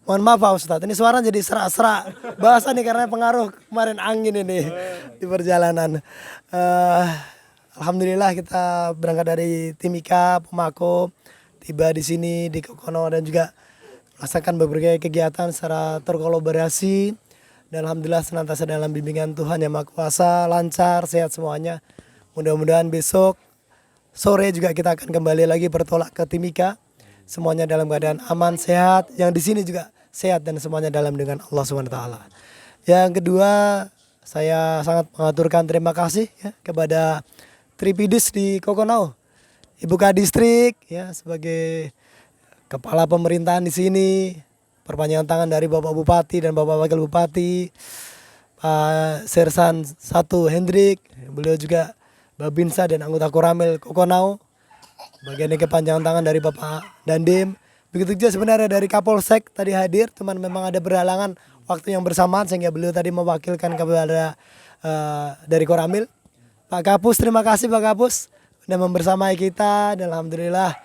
Mohon maaf Pak Ustadz, ini suara jadi serak-serak bahasa nih karena pengaruh kemarin angin ini di perjalanan. Alhamdulillah kita berangkat dari Timika, Pemako, tiba di sini di Kokonau dan juga melaksanakan berbagai kegiatan secara terkolaborasi. Dan alhamdulillah senantiasa dalam bimbingan Tuhan Yang Maha Kuasa, lancar, sehat semuanya. Mudah-mudahan besok sore juga kita akan kembali lagi bertolak ke Timika. Semuanya dalam keadaan aman, sehat. Yang di sini juga sehat dan semuanya dalam dengan Allah SWT. Yang kedua, saya sangat mengaturkan terima kasih ya kepada Tripidis di Kokonau, Ibu Kadistrik ya sebagai kepala pemerintahan di sini, perpanjangan tangan dari Bapak Bupati dan Bapak Wakil Bupati, Pak Sersan 1 Hendrik, beliau juga Babinsa dan anggota Koramil Kokonau. Bagian kepanjangan tangan dari Bapak Dandim. Begitu juga sebenarnya dari Kapolsek tadi hadir, teman memang ada berhalangan waktu yang bersamaan sehingga beliau tadi mewakilkan kepada dari Koramil. Pak Kapus, terima kasih Pak Kapus sudah membersamai kita dan alhamdulillah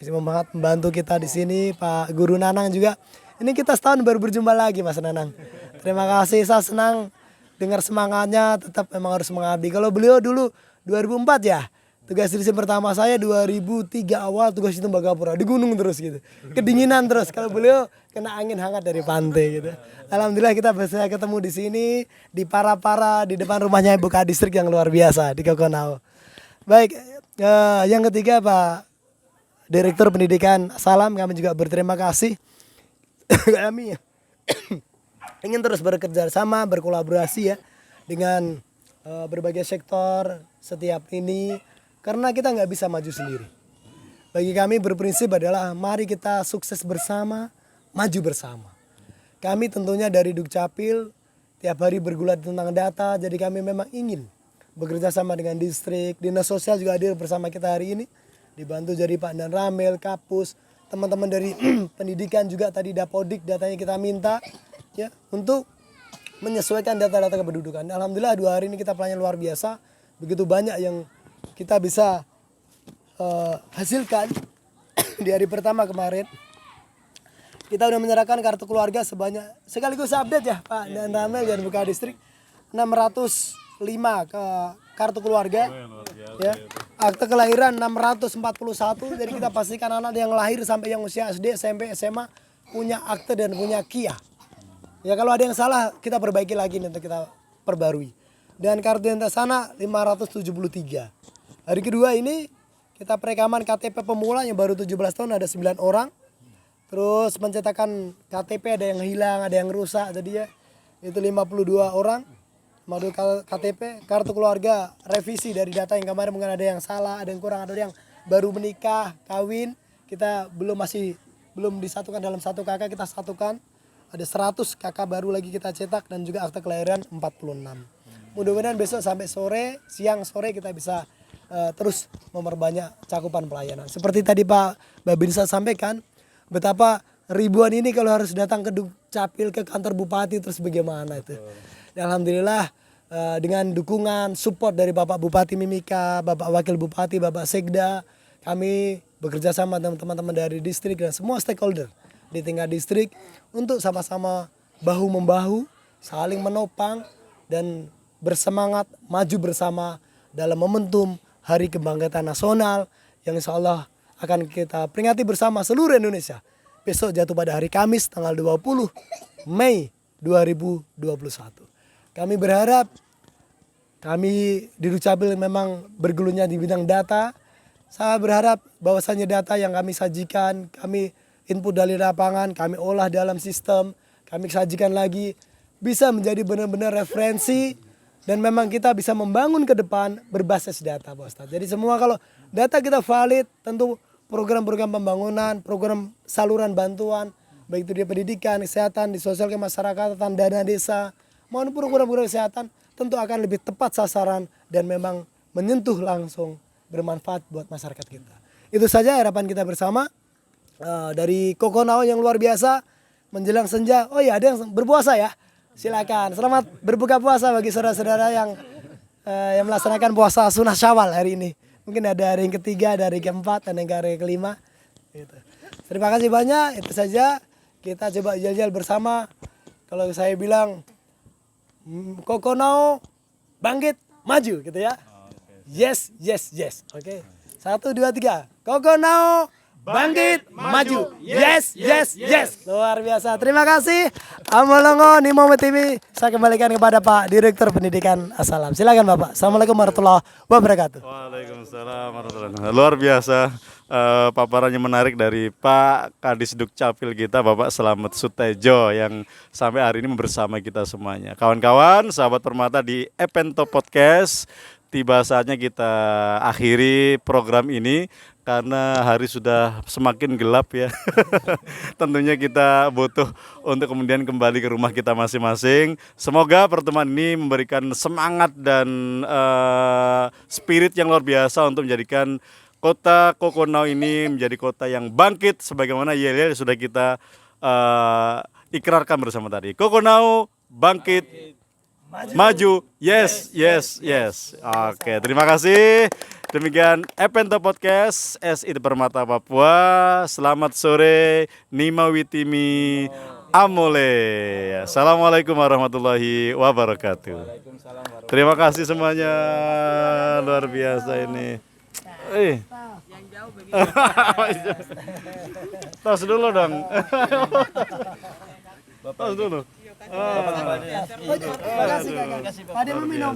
masih membantu kita di sini. Pak Guru Nanang juga. Ini kita setahun baru berjumpa lagi Mas Nanang. Terima kasih, saya senang dengar semangatnya, tetap memang harus mengabdi. Kalau beliau dulu 2004 ya, Tugas riset pertama saya 2003 awal tugas di Tembagapura, di gunung terus gitu. Kedinginan terus, kalau beliau kena angin hangat dari pantai gitu. Alhamdulillah kita bisa ketemu di sini, di Para-Para, di depan rumahnya Ibu Kadistrik yang luar biasa, di Kokonau. Baik, yang ketiga Pak Direktur Pendidikan Salam, kami juga berterima kasih. Kami ingin terus bekerja sama, berkolaborasi ya dengan berbagai sektor setiap ini, karena kita nggak bisa maju sendiri. Bagi kami berprinsip adalah mari kita sukses bersama, maju bersama. Kami tentunya dari Dukcapil tiap hari bergulat tentang data, jadi kami memang ingin bekerja sama dengan distrik, dinas sosial juga hadir bersama kita hari ini, dibantu dari Pak Dan Ramel, Kapus, teman-teman dari pendidikan juga tadi Dapodik datanya kita minta ya untuk menyesuaikan data-data kependudukan. Alhamdulillah 2 hari ini kita pelayanan luar biasa, begitu banyak yang kita bisa hasilkan. Di hari pertama kemarin kita udah menyerahkan kartu keluarga sebanyak, sekaligus update ya Pak Dan Ramel dan Buka Distrik, 605 ke kartu keluarga ya. Akte kelahiran 641, jadi kita pastikan anak yang lahir sampai yang usia SD, SMP, SMA punya akte dan punya KIA. Ya kalau ada yang salah kita perbaiki lagi nanti kita perbarui. Dan kartu identitas sana 573. Hari kedua ini kita perekaman KTP pemula yang baru 17 tahun ada 9 orang. Terus pencetakan KTP ada yang hilang, ada yang rusak tadi ya. Itu 52 orang. Madu KTP, kartu keluarga, revisi dari data yang kemarin mungkin ada yang salah, ada yang kurang, ada yang baru menikah, kawin. Kita belum disatukan dalam satu kakak, kita satukan. Ada 100 kakak baru lagi kita cetak dan juga akte kelahiran 46. Mudah-mudahan besok sampai sore, siang sore kita bisa terus memperbanyak cakupan pelayanan. Seperti tadi Pak Babinsa sampaikan, betapa ribuan ini kalau harus datang ke Dukcapil, ke kantor bupati terus bagaimana itu. Dan alhamdulillah dengan dukungan, support dari Bapak Bupati Mimika, Bapak Wakil Bupati, Bapak Sekda, kami bekerja sama dengan teman-teman dari distrik dan semua stakeholder di tingkat distrik untuk sama-sama bahu-membahu, saling menopang dan bersemangat maju bersama dalam momentum Hari Kebangkitan Nasional yang insya Allah akan kita peringati bersama seluruh Indonesia. Besok jatuh pada hari Kamis tanggal 20 Mei 2021. Kami berharap kami di Dukcapil memang bergelunya di bidang data. Saya berharap bahwasannya data yang kami sajikan, kami input dari lapangan, kami olah dalam sistem, kami sajikan lagi, bisa menjadi benar-benar referensi dan memang kita bisa membangun ke depan berbasis data, Pak Ustadz. Jadi semua kalau data kita valid, tentu program-program pembangunan, program saluran bantuan, baik itu di pendidikan, kesehatan, di sosial kemasyarakatan, dana desa, maupun program-program kesehatan, tentu akan lebih tepat sasaran dan memang menyentuh langsung bermanfaat buat masyarakat kita. Itu saja harapan kita bersama. Dari Kokonau yang luar biasa menjelang senja. Oh ya, ada yang berpuasa ya. Silakan. Selamat berbuka puasa bagi saudara-saudara yang melaksanakan puasa sunnah Syawal hari ini. Mungkin ada hari yang ketiga, ada hari keempat, dan hari kelima. Gitu. Terima kasih banyak. Itu saja. Kita coba jajal bersama. Kalau saya bilang Kokonau bangkit maju gitu ya. Yes, yes, yes. Oke. 1, 2, 3. Kokonau bangkit, maju, yes, yes, yes. Luar biasa, terima kasih. Amolongo, Nimo TV. Saya kembalikan kepada Pak Direktur Pendidikan Salam. Silakan Bapak. Assalamualaikum warahmatullahi wabarakatuh. Waalaikumsalam warahmatullahi wabarakatuh. Luar biasa paparannya menarik dari Pak Kadis Dukcapil kita, Bapak Slamet Sutejo yang sampai hari ini bersama kita semuanya. Kawan-kawan, sahabat permata di Epento Podcast, tiba saatnya kita akhiri program ini. Karena hari sudah semakin gelap ya. Tentunya kita butuh untuk kemudian kembali ke rumah kita masing-masing. Semoga pertemuan ini memberikan semangat dan spirit yang luar biasa untuk menjadikan kota Kokonau ini menjadi kota yang bangkit. Sebagaimana yel-yel sudah kita ikrarkan bersama tadi. Kokonau bangkit, maju, yes, yes, yes. Oke, terima kasih. Demikian Epento Podcast SI Permata Papua. Selamat sore, Nima Witimi Amole. Assalamualaikum warahmatullahi wabarakatuh. Terima kasih semuanya, luar biasa ini. Tos dulu dong. Tos dulu. Terima kasih kakak. Ada meminum.